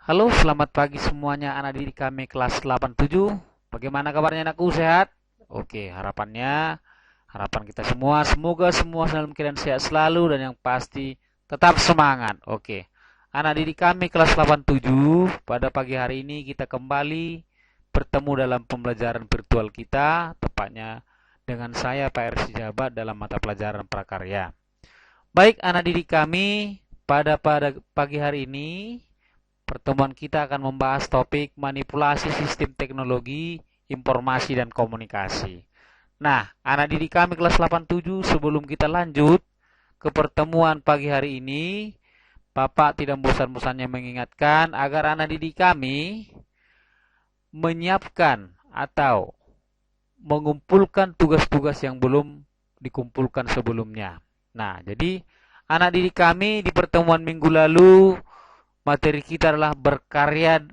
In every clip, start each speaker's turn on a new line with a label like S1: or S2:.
S1: Halo, selamat pagi semuanya anak didik kami kelas 87. Bagaimana kabarnya anakku, sehat? Oke, harapan kita semua semoga semua dalam keadaan sehat selalu dan yang pasti tetap semangat. Oke. Anak didik kami kelas 87, pada pagi hari ini kita kembali bertemu dalam pembelajaran virtual kita, tepatnya dengan saya Pak RC Jabat dalam mata pelajaran prakarya. Baik, anak didik kami, pada pagi hari ini pertemuan kita akan membahas topik manipulasi sistem teknologi, informasi, dan komunikasi. Nah, anak didik kami kelas 87, sebelum kita lanjut ke pertemuan pagi hari ini, Bapak tidak bosan-bosannya mengingatkan agar anak didik kami menyiapkan atau mengumpulkan tugas-tugas yang belum dikumpulkan sebelumnya. Nah, jadi anak didik kami di pertemuan minggu lalu materi kita adalah berkarya,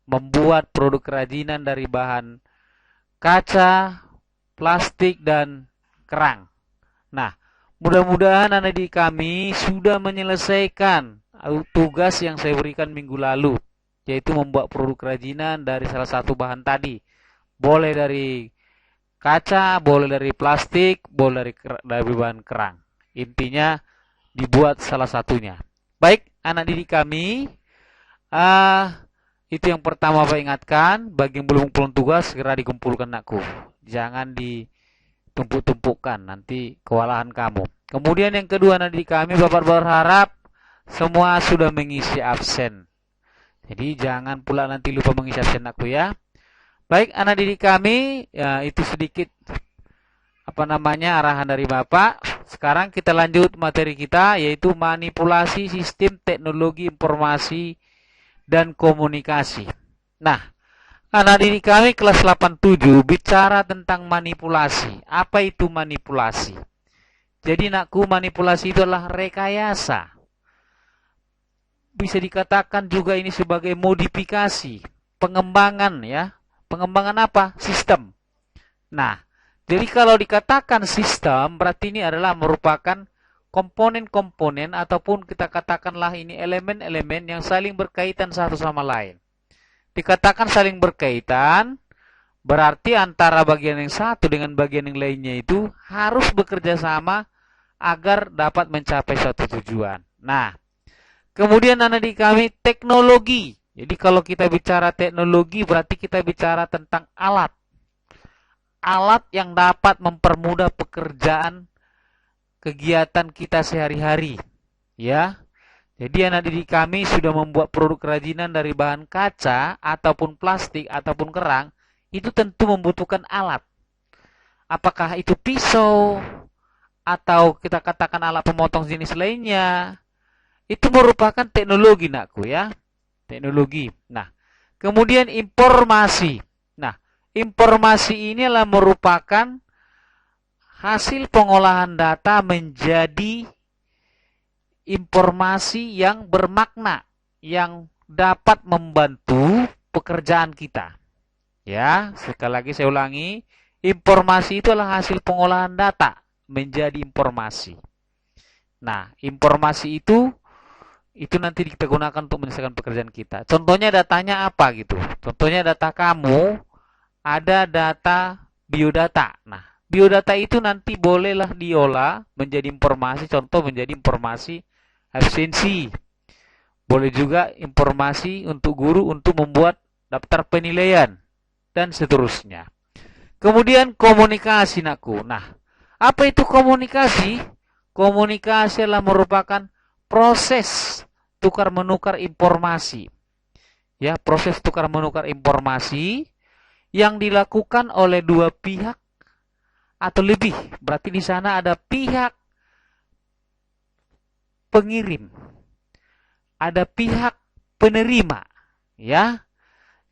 S1: membuat produk kerajinan dari bahan kaca, plastik, dan kerang. Nah, mudah-mudahan anak didik kami sudah menyelesaikan tugas yang saya berikan minggu lalu, yaitu membuat produk kerajinan dari salah satu bahan tadi. Boleh dari kaca, boleh dari plastik, boleh dari bahan kerang. Intinya dibuat salah satunya. Baik, anak didik kami, itu yang pertama Pak ingatkan, bagi yang belum kumpulkan tugas, segera dikumpulkan anakku. Jangan ditumpuk-tumpukkan, nanti kewalahan kamu. Kemudian yang kedua anak didik kami, Bapak berharap semua sudah mengisi absen. Jadi jangan pula nanti lupa mengisi absen anakku ya. Baik, anak didik kami, ya, itu sedikit arahan dari Bapak. Sekarang kita lanjut materi kita, yaitu manipulasi sistem teknologi informasi dan komunikasi. Nah, anak didik kami kelas 87 bicara tentang manipulasi. Apa itu manipulasi? Jadi nakku, manipulasi itu adalah rekayasa. Bisa dikatakan juga ini sebagai modifikasi, pengembangan ya. Pengembangan apa? Sistem. Nah, jadi kalau dikatakan sistem, berarti ini adalah merupakan komponen-komponen ataupun kita katakanlah ini elemen-elemen yang saling berkaitan satu sama lain. Dikatakan saling berkaitan, berarti antara bagian yang satu dengan bagian yang lainnya itu harus bekerja sama agar dapat mencapai suatu tujuan. Nah, kemudian anak didik kami, teknologi. Jadi kalau kita bicara teknologi berarti kita bicara tentang alat. Alat yang dapat mempermudah pekerjaan kegiatan kita sehari-hari. Ya. Jadi anak didik kami sudah membuat produk kerajinan dari bahan kaca ataupun plastik ataupun kerang, itu tentu membutuhkan alat. Apakah itu pisau atau kita katakan alat pemotong jenis lainnya, itu merupakan teknologi nakku ya. Teknologi. Nah, kemudian informasi. Nah, informasi ini adalah merupakan hasil pengolahan data menjadi informasi yang bermakna, yang dapat membantu pekerjaan kita. Ya, sekali lagi saya ulangi, informasi itu adalah hasil pengolahan data menjadi informasi. Nah, informasi itu nanti kita gunakan untuk menyelesaikan pekerjaan kita. Contohnya datanya apa gitu. Contohnya data kamu, ada data biodata. Nah, biodata itu nanti bolehlah diolah menjadi informasi, contoh menjadi informasi absensi. Boleh juga informasi untuk guru untuk membuat daftar penilaian dan seterusnya. Kemudian komunikasi nakku. Nah, apa itu komunikasi? Komunikasi adalah merupakan proses tukar menukar informasi. Ya, proses tukar menukar informasi yang dilakukan oleh dua pihak atau lebih. Berarti di sana ada pihak pengirim, ada pihak penerima, ya.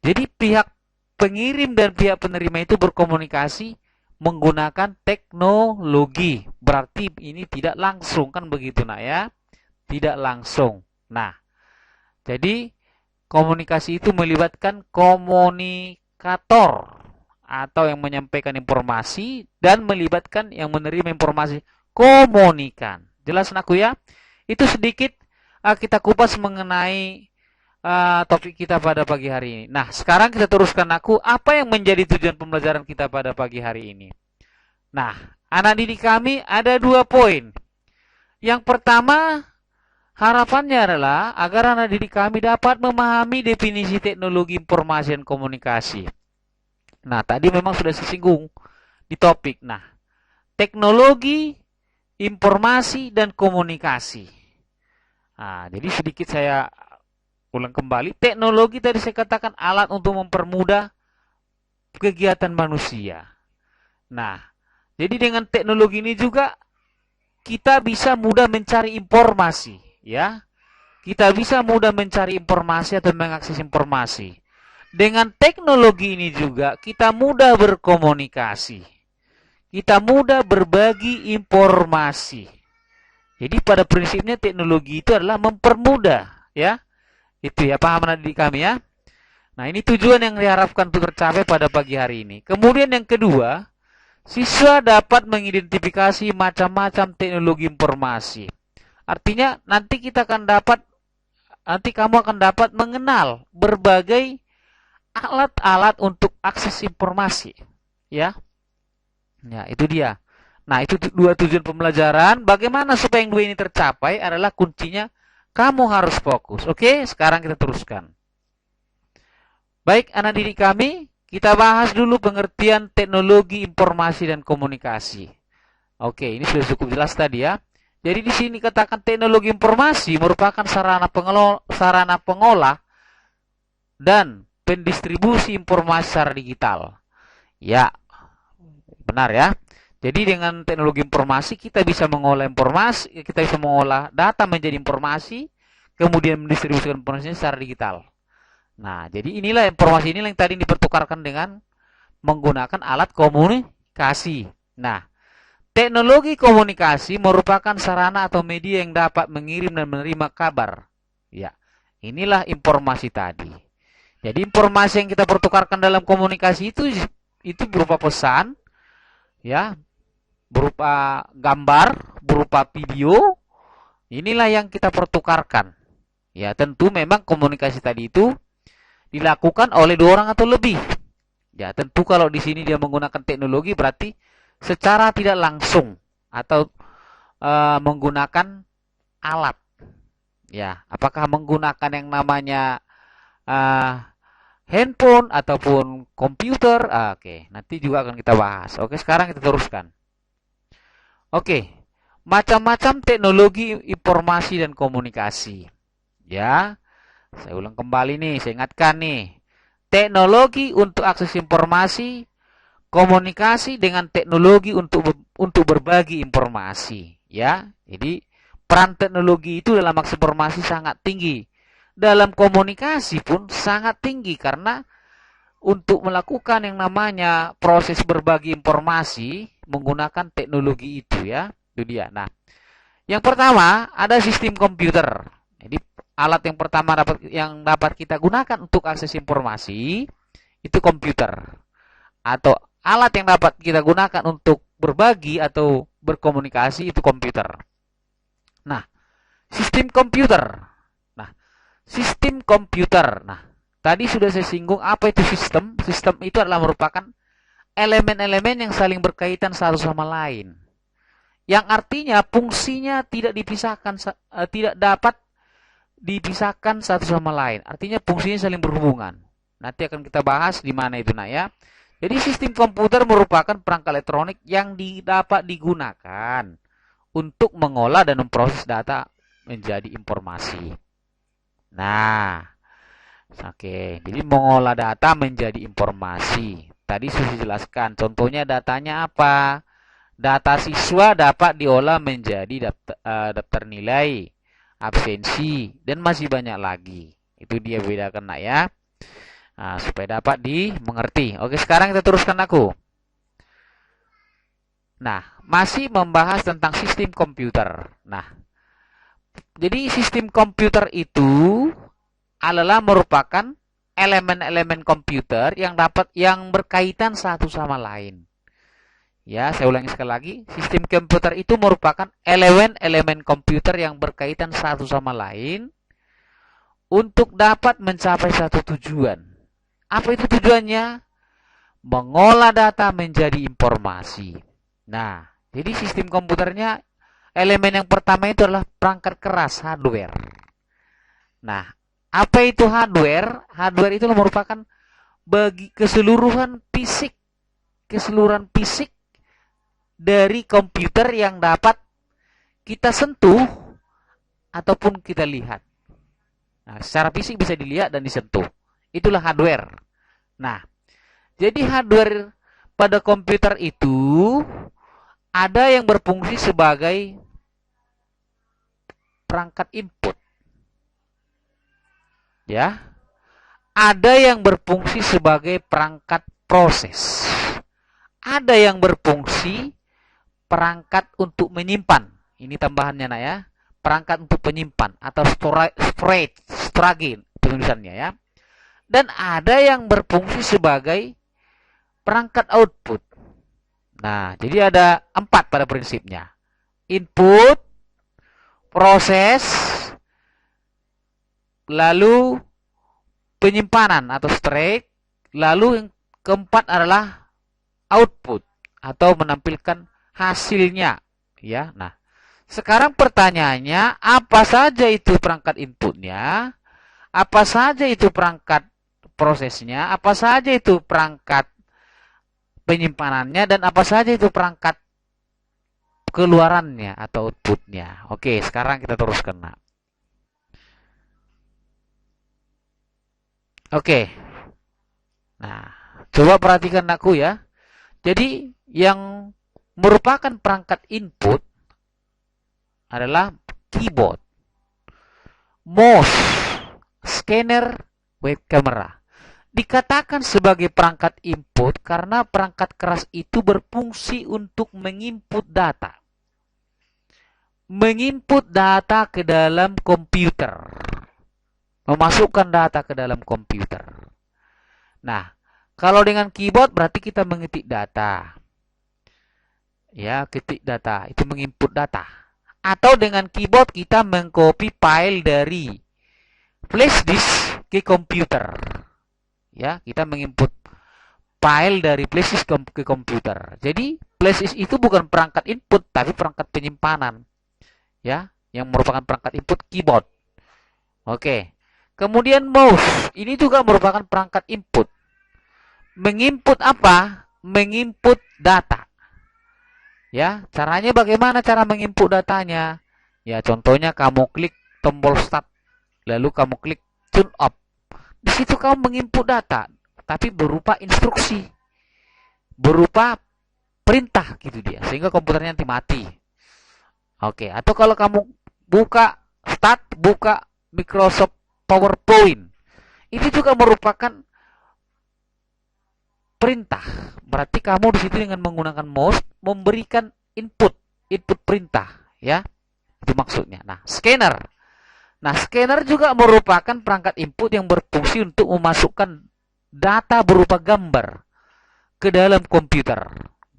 S1: Jadi pihak pengirim dan pihak penerima itu berkomunikasi menggunakan teknologi. Berarti ini tidak langsung kan begitu nak ya? Tidak langsung. Nah, jadi komunikasi itu melibatkan komunikator atau yang menyampaikan informasi dan melibatkan yang menerima informasi, komunikan. Jelas anakku ya? Itu sedikit kita kupas mengenai topik kita pada pagi hari ini. Nah, sekarang kita teruskan apa yang menjadi tujuan pembelajaran kita pada pagi hari ini. Nah, anak didik kami ada 2 poin. Yang pertama, harapannya adalah agar anak didik kami dapat memahami definisi teknologi informasi dan komunikasi. Nah, tadi memang sudah disinggung di topik. Nah, teknologi, informasi, dan komunikasi. Nah, jadi sedikit saya ulang kembali. Teknologi tadi saya katakan alat untuk mempermudah kegiatan manusia. Nah, jadi dengan teknologi ini juga kita bisa mudah mencari informasi, ya. Kita bisa mudah mencari informasi atau mengakses informasi. Dengan teknologi ini juga kita mudah berkomunikasi. Kita mudah berbagi informasi. Jadi pada prinsipnya teknologi itu adalah mempermudah, ya. Itu ya, paham adik kami ya. Nah, ini tujuan yang diharapkan untuk tercapai pada pagi hari ini. Kemudian yang kedua, siswa dapat mengidentifikasi macam-macam teknologi informasi. Artinya nanti kamu akan dapat mengenal berbagai alat-alat untuk akses informasi, ya. Ya, itu dia. Nah, itu 2 tujuan pembelajaran. Bagaimana supaya yang 2 ini tercapai adalah kuncinya kamu harus fokus. Oke, sekarang kita teruskan. Baik, anak didik kami, kita bahas dulu pengertian teknologi informasi dan komunikasi. Oke, ini sudah cukup jelas tadi ya. Jadi di sini katakan teknologi informasi merupakan sarana pengolah dan pendistribusi informasi secara digital. Ya, benar ya. Jadi dengan teknologi informasi kita bisa mengolah informasi, kita bisa mengolah data menjadi informasi, kemudian mendistribusikan informasi secara digital. Nah, jadi informasi inilah yang tadi dipertukarkan dengan menggunakan alat komunikasi. Nah, teknologi komunikasi merupakan sarana atau media yang dapat mengirim dan menerima kabar. Ya, inilah informasi tadi. Jadi informasi yang kita pertukarkan dalam komunikasi itu berupa pesan, ya, berupa gambar, berupa video. Inilah yang kita pertukarkan. Ya, tentu memang komunikasi tadi itu dilakukan oleh 2 orang atau lebih. Ya, tentu kalau di sini dia menggunakan teknologi berarti secara tidak langsung atau menggunakan alat. Ya, apakah menggunakan yang namanya handphone ataupun komputer? Oke, nanti juga akan kita bahas. Oke, sekarang kita teruskan. Oke, macam-macam teknologi informasi dan komunikasi. Ya, saya ulang kembali nih, saya ingatkan nih. Teknologi untuk akses informasi, komunikasi dengan teknologi untuk berbagi informasi. Ya, jadi peran teknologi itu dalam akses informasi sangat tinggi. Dalam komunikasi pun sangat tinggi karena untuk melakukan yang namanya proses berbagi informasi menggunakan teknologi itu ya. Itu dia. Nah, yang pertama ada sistem komputer. Jadi alat yang pertama yang dapat kita gunakan untuk akses informasi itu komputer. Atau alat yang dapat kita gunakan untuk berbagi atau berkomunikasi itu komputer. Nah, sistem komputer. Nah, tadi sudah saya singgung apa itu sistem. Sistem itu adalah merupakan elemen-elemen yang saling berkaitan satu sama lain. Yang artinya fungsinya tidak dapat dipisahkan satu sama lain. Artinya fungsinya saling berhubungan. Nanti akan kita bahas di mana itu ya. Jadi sistem komputer merupakan perangkat elektronik yang dapat digunakan untuk mengolah dan memproses data menjadi informasi. Nah, oke, jadi mengolah data menjadi informasi. Tadi sudah dijelaskan. Contohnya datanya apa? Data siswa dapat diolah menjadi daftar nilai, absensi, dan masih banyak lagi. Itu dia bedakan ya. Nah, supaya dapat dimengerti. Oke, sekarang kita teruskan Nah, masih membahas tentang sistem komputer. Nah, jadi sistem komputer itu adalah merupakan elemen-elemen komputer yang berkaitan satu sama lain. Ya, saya ulangi sekali lagi. Sistem komputer itu merupakan elemen-elemen komputer yang berkaitan satu sama lain untuk dapat mencapai satu tujuan. Apa itu tujuannya? Mengolah data menjadi informasi. Nah, jadi sistem komputernya elemen yang pertama itu adalah perangkat keras, hardware. Nah, apa itu hardware? Hardware itu merupakan bagi keseluruhan fisik dari komputer yang dapat kita sentuh ataupun kita lihat. Nah, secara fisik bisa dilihat dan disentuh. Itulah hardware. Nah, jadi hardware pada komputer itu ada yang berfungsi sebagai perangkat input. Ya. Ada yang berfungsi sebagai perangkat proses. Ada yang berfungsi perangkat untuk menyimpan. Ini tambahannya nak ya. Perangkat untuk penyimpan atau storage penulisannya ya. Dan ada yang berfungsi sebagai perangkat output. Nah, jadi ada 4 pada prinsipnya. Input, proses, lalu penyimpanan atau storage, lalu yang keempat adalah output atau menampilkan hasilnya ya. Nah, sekarang pertanyaannya, apa saja itu perangkat inputnya, apa saja itu perangkat prosesnya, apa saja itu perangkat penyimpanannya, dan apa saja itu perangkat keluarannya atau outputnya. Oke, sekarang kita teruskan. Oke. Nah, coba perhatikan aku ya. Jadi, yang merupakan perangkat input adalah keyboard, mouse, scanner, web camera. Dikatakan sebagai perangkat input karena perangkat keras itu berfungsi untuk menginput data. Menginput data ke dalam komputer. Memasukkan data ke dalam komputer. Nah, kalau dengan keyboard berarti kita mengetik data. Ya, ketik data, itu menginput data. Atau dengan keyboard kita mengcopy file dari flash disk ke komputer. Ya, kita menginput file dari flash disk ke komputer. Jadi, flash disk itu bukan perangkat input, tapi perangkat penyimpanan. Ya, yang merupakan perangkat input keyboard. Oke. Kemudian mouse, ini juga merupakan perangkat input. Menginput apa? Menginput data. Ya, caranya bagaimana cara menginput datanya? Ya, contohnya kamu klik tombol start, lalu kamu klik tune up. Di situ kamu menginput data, tapi berupa instruksi, berupa perintah gitu dia, sehingga komputernya nanti mati. Oke, atau kalau kamu buka Microsoft PowerPoint, itu juga merupakan perintah. Berarti kamu di situ dengan menggunakan mouse memberikan input perintah, ya. Itu maksudnya. Nah, scanner. Nah, scanner juga merupakan perangkat input yang berfungsi untuk memasukkan data berupa gambar ke dalam komputer.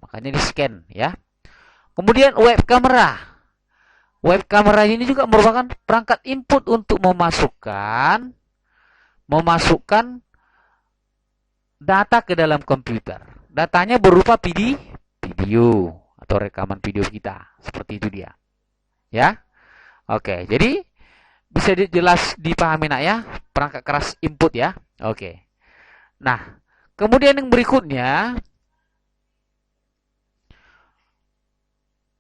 S1: Makanya di-scan, ya. Kemudian web camera. Web camera ini juga merupakan perangkat input untuk memasukkan data ke dalam komputer. Datanya berupa video atau rekaman video kita. Seperti itu dia. Ya. Oke, jadi bisa jelas dipahami nak ya, perangkat keras input ya. Oke. Nah, kemudian yang berikutnya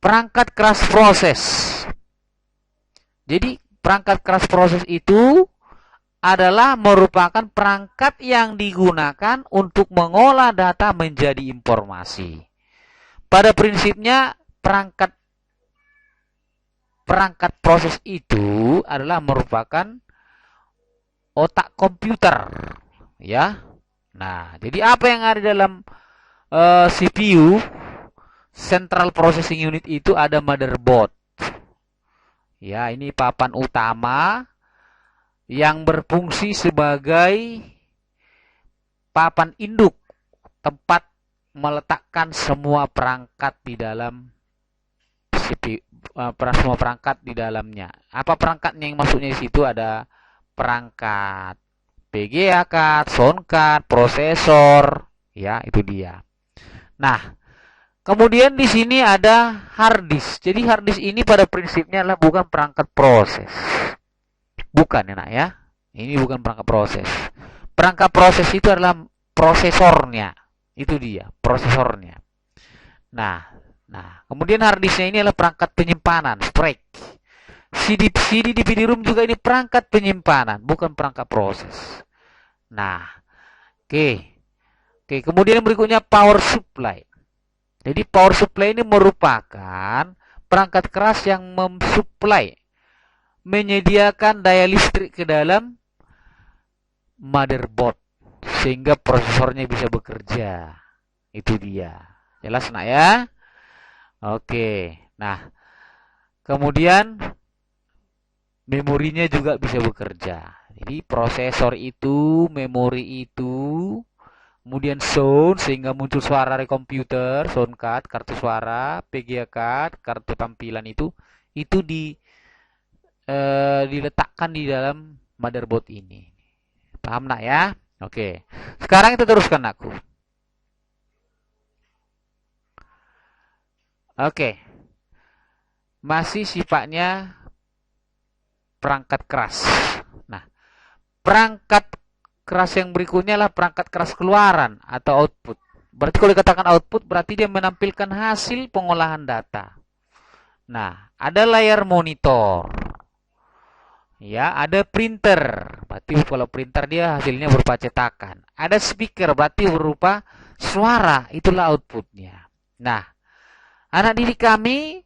S1: perangkat keras proses. Jadi perangkat keras proses itu adalah merupakan perangkat yang digunakan untuk mengolah data menjadi informasi. Pada prinsipnya perangkat proses itu adalah merupakan otak komputer, ya. Nah, jadi apa yang ada dalam CPU, Central Processing Unit, itu ada motherboard. Ya, ini papan utama yang berfungsi sebagai papan induk, tempat meletakkan semua perangkat di dalam CPU, semua perangkat di dalamnya. Apa perangkatnya yang masuknya di situ? Ada perangkat PGA card, sound card, prosesor, ya itu dia. Nah, kemudian di sini ada hard disk. Jadi hard disk ini pada prinsipnya adalah bukan perangkat proses. Bukan ya, nak ya. Ini bukan perangkat proses. Perangkat proses itu adalah prosesornya. Itu dia, prosesornya. Nah, kemudian hard disknya ini adalah perangkat penyimpanan, storage. CD DVD-ROM juga ini perangkat penyimpanan, bukan perangkat proses. Nah, oke. Kemudian berikutnya power supply. Jadi power supply ini merupakan perangkat keras yang mensuplai, menyediakan daya listrik ke dalam motherboard sehingga prosesornya bisa bekerja. Itu dia. Jelas nak ya? Oke. Nah, kemudian memorinya juga bisa bekerja. Jadi prosesor itu, memori itu, kemudian sound sehingga muncul suara dari komputer, sound card, kartu suara, PGA card, kartu tampilan itu diletakkan di dalam motherboard ini. Paham nak ya? Oke. Sekarang kita teruskan aku. Oke. Masih sifatnya perangkat keras. Nah, perangkat keras yang berikutnya adalah perangkat keras keluaran atau output. Berarti kalau dikatakan output berarti dia menampilkan hasil pengolahan data. Nah, ada layar monitor. Ya, ada printer. Berarti kalau printer dia hasilnya berupa cetakan. Ada speaker berarti berupa suara, itulah outputnya. Nah, anak didik kami,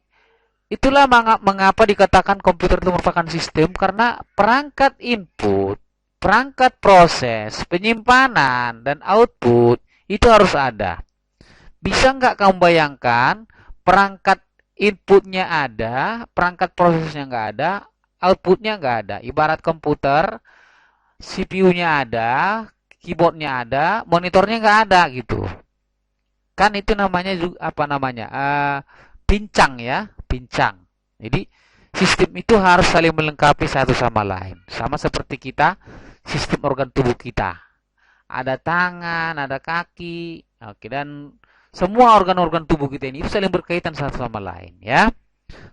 S1: itulah mengapa dikatakan komputer itu merupakan sistem, karena perangkat input, perangkat proses, penyimpanan, dan output itu harus ada. Bisa nggak kamu bayangkan perangkat inputnya ada, perangkat prosesnya nggak ada, outputnya nggak ada. Ibarat komputer, CPU-nya ada, keyboardnya ada, monitornya nggak ada gitu. Kan itu namanya apa namanya? Pincang ya, pincang. Jadi sistem itu harus saling melengkapi satu sama lain. Sama seperti kita, sistem organ tubuh kita. Ada tangan, ada kaki, oke, dan semua organ-organ tubuh kita ini itu saling berkaitan satu sama lain ya.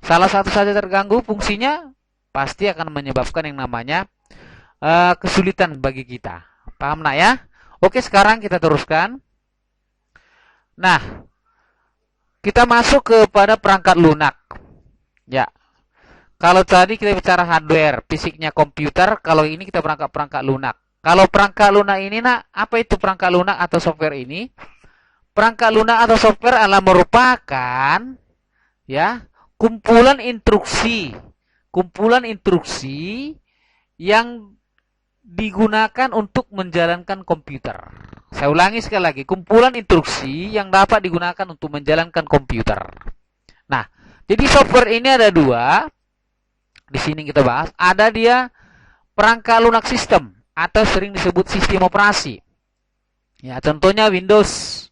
S1: Salah satu saja terganggu fungsinya pasti akan menyebabkan yang namanya kesulitan bagi kita. Paham nak ya? Oke, sekarang kita teruskan. Nah, kita masuk kepada perangkat lunak. Ya. Kalau tadi kita bicara hardware, fisiknya komputer, kalau ini kita perangkat lunak. Kalau perangkat lunak ini, nak, apa itu perangkat lunak atau software ini? Perangkat lunak atau software adalah merupakan ya, kumpulan instruksi yang digunakan untuk menjalankan komputer. Saya ulangi sekali lagi, kumpulan instruksi yang dapat digunakan untuk menjalankan komputer. Nah, jadi software ini ada dua. Di sini kita bahas, ada dia perangkat lunak sistem atau sering disebut sistem operasi. Ya, contohnya Windows,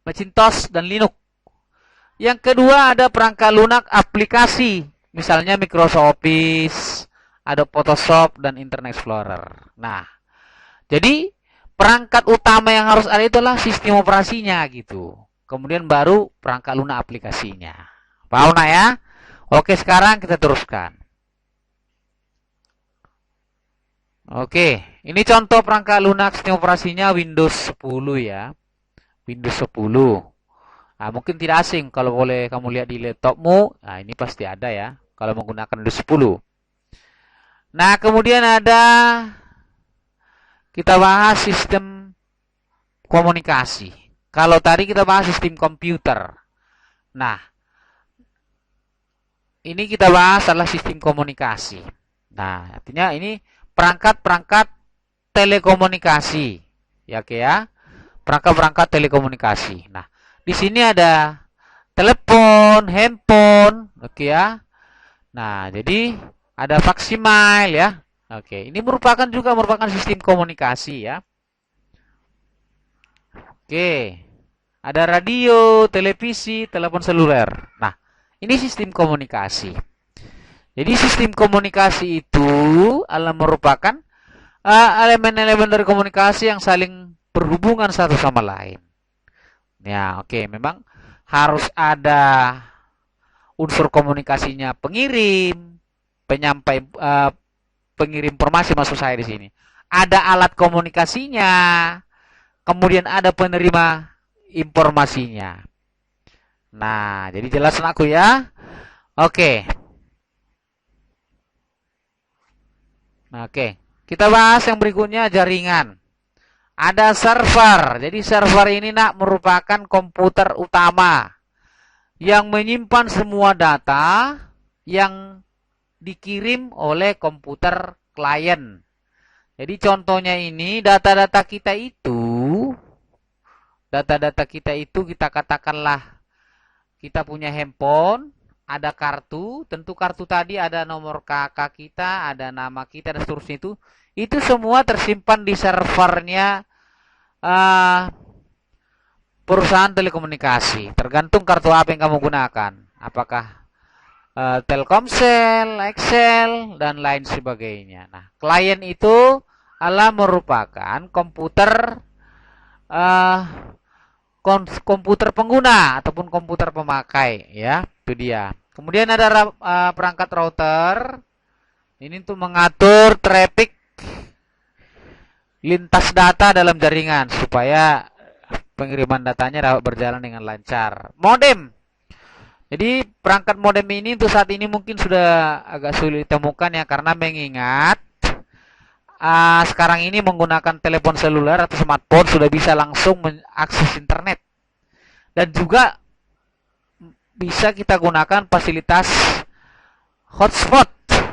S1: Macintosh, dan Linux. Yang kedua ada perangkat lunak aplikasi, misalnya Microsoft Office, ada Photoshop, dan Internet Explorer. Nah, jadi perangkat utama yang harus ada itulah sistem operasinya gitu. Kemudian baru perangkat lunak aplikasinya. Paham nak ya? Oke, sekarang kita teruskan. Oke, ini contoh perangkat lunak sistem operasinya Windows 10 ya. Windows 10. Nah, mungkin tidak asing kalau boleh kamu lihat di laptopmu. Nah, ini pasti ada ya kalau menggunakan Windows 10. Nah, kemudian ada kita bahas sistem komunikasi. Kalau tadi kita bahas sistem komputer. Nah, ini kita bahas adalah sistem komunikasi. Nah, artinya ini perangkat-perangkat telekomunikasi. Ya, oke ya. Perangkat-perangkat telekomunikasi. Nah, di sini ada telepon, handphone, oke ya. Nah, jadi ada faksimiles ya. Oke, ini merupakan sistem komunikasi ya. Oke. Ada radio, televisi, telepon seluler. Nah, ini sistem komunikasi. Jadi sistem komunikasi itu adalah merupakan elemen-elemen dari komunikasi yang saling berhubungan satu sama lain. Ya, oke, memang harus ada unsur komunikasinya pengirim, penyampai, pengirim informasi maksud saya di sini. Ada alat komunikasinya, kemudian ada penerima informasinya. Nah, jadi jelas aku ya. Oke. Nah, oke. Kita bahas yang berikutnya, jaringan. Ada server. Jadi server ini nak merupakan komputer utama yang menyimpan semua data yang dikirim oleh komputer klien. Jadi contohnya ini data-data kita itu kita katakanlah kita punya handphone, ada kartu, tentu kartu tadi ada nomor kakak kita, ada nama kita dan seterusnya itu semua tersimpan di servernya perusahaan telekomunikasi. Tergantung kartu apa yang kamu gunakan. Apakah Telkomsel, Excel, dan lain sebagainya. Nah, klien itu adalah merupakan komputer komputer pengguna ataupun komputer pemakai, ya, itu dia. Kemudian ada perangkat router. Ini untuk mengatur traffic lintas data dalam jaringan supaya pengiriman datanya dapat berjalan dengan lancar. Modem. Jadi perangkat modem ini untuk saat ini mungkin sudah agak sulit ditemukan ya, karena mengingat sekarang ini menggunakan telepon seluler atau smartphone sudah bisa langsung mengakses internet. Dan juga bisa kita gunakan fasilitas hotspot.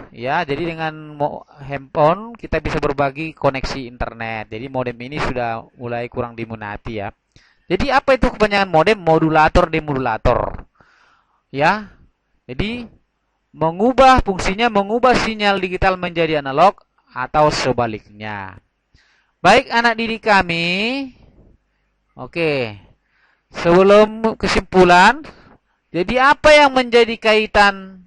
S1: Ya, jadi dengan handphone kita bisa berbagi koneksi internet. Jadi modem ini sudah mulai kurang diminati ya. Jadi apa itu kepanjangan modem? Modulator demodulator. Ya, jadi fungsinya mengubah sinyal digital menjadi analog atau sebaliknya. Baik anak didik kami, oke, sebelum kesimpulan, jadi apa yang menjadi kaitan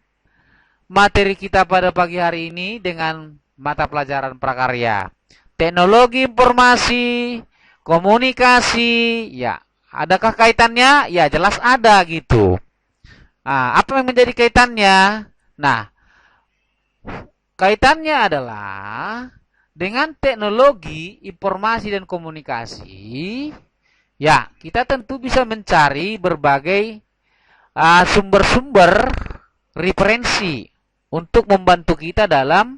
S1: materi kita pada pagi hari ini dengan mata pelajaran prakarya? Teknologi informasi, komunikasi, ya, adakah kaitannya? Ya, jelas ada gitu. Nah, apa yang menjadi kaitannya? Nah, kaitannya adalah dengan teknologi informasi dan komunikasi. Ya, kita tentu bisa mencari berbagai sumber-sumber referensi untuk membantu kita dalam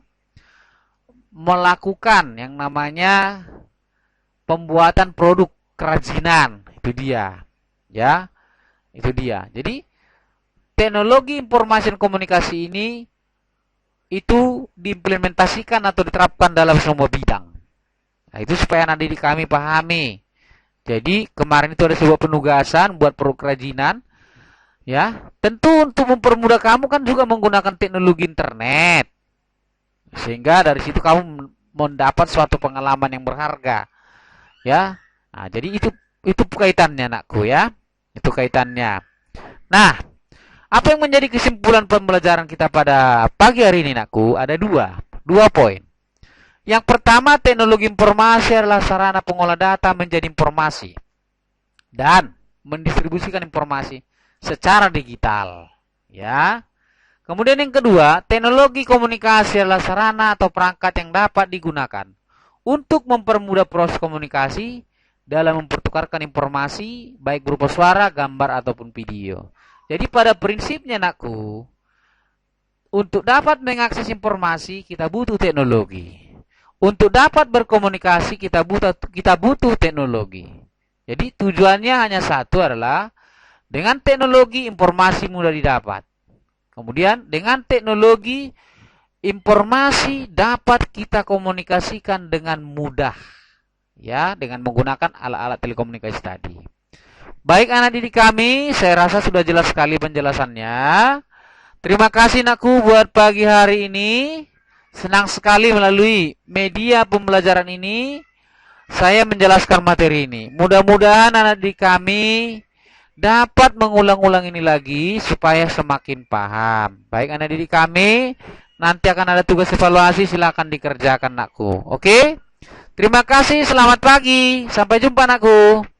S1: melakukan yang namanya pembuatan produk kerajinan. Itu dia. Ya, itu dia. Jadi teknologi informasi dan komunikasi ini itu diimplementasikan atau diterapkan dalam semua bidang. Nah, itu supaya anak didik kami pahami. Jadi kemarin itu ada sebuah penugasan buat produk kerajinan. Ya, tentu untuk mempermudah kamu kan juga menggunakan teknologi internet. Sehingga dari situ kamu mendapat suatu pengalaman yang berharga. Ya. Nah, jadi itu kaitannya anakku ya. Itu kaitannya. Nah, apa yang menjadi kesimpulan pembelajaran kita pada pagi hari ini, nakku? Ada dua poin. Yang pertama, teknologi informasi adalah sarana pengolah data menjadi informasi dan mendistribusikan informasi secara digital. Ya. Kemudian yang kedua, teknologi komunikasi adalah sarana atau perangkat yang dapat digunakan untuk mempermudah proses komunikasi dalam mempertukarkan informasi baik berupa suara, gambar ataupun video. Jadi pada prinsipnya nakku, untuk dapat mengakses informasi kita butuh teknologi. Untuk dapat berkomunikasi kita butuh teknologi. Jadi tujuannya hanya satu, adalah dengan teknologi informasi mudah didapat. Kemudian dengan teknologi informasi dapat kita komunikasikan dengan mudah. Ya, dengan menggunakan alat-alat telekomunikasi tadi. Baik anak didik kami, saya rasa sudah jelas sekali penjelasannya. Terima kasih nakku buat pagi hari ini. Senang sekali melalui media pembelajaran ini saya menjelaskan materi ini. Mudah-mudahan anak didik kami dapat mengulang-ulang ini lagi supaya semakin paham. Baik anak didik kami, Nanti akan ada tugas evaluasi, silakan dikerjakan, nakku. Oke? Terima kasih, selamat pagi. Sampai jumpa, nakku.